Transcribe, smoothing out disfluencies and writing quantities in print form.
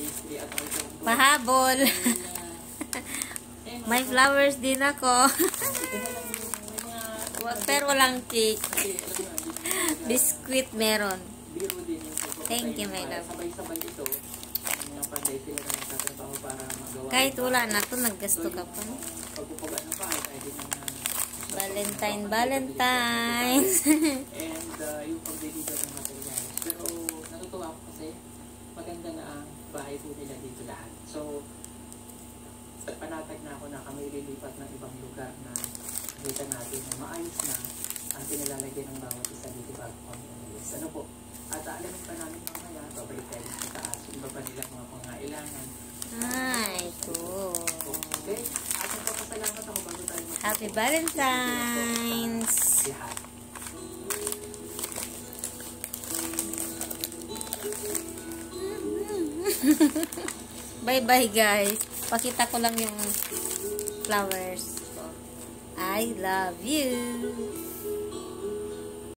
pastry at ito. Pahabol. May flowers din ako. Pero walang cake. Biscuit meron. Biro din yung pagpapain. Thank you, my love. Sabay-sabay ito. Mga panday sila na nagtatrabaho para magawa. Kahit wala na to, naggasto ka pa. Pagpupugan ng bahay, kahit din Valentine's. And yung pag-deliver ng materials. Pero natutuwa ako kasi maganda na ang bahay po nila dito lahat. So, panatag na ako na kami lilipat ng ibang lugar na kita natin na maayos na ang pinalalagyan ng bawat isa dito bago kami umalis. Ano po? At alamin pa namin mamaya, babalik tayo sa taas. Iba pa nilang mga pangailangan. Ito. Okay? At nagpapasalamat ako bago tayo mag- Happy Valentine's. lahat. Bye-bye, guys. Pakita ko lang yung flowers. I love you.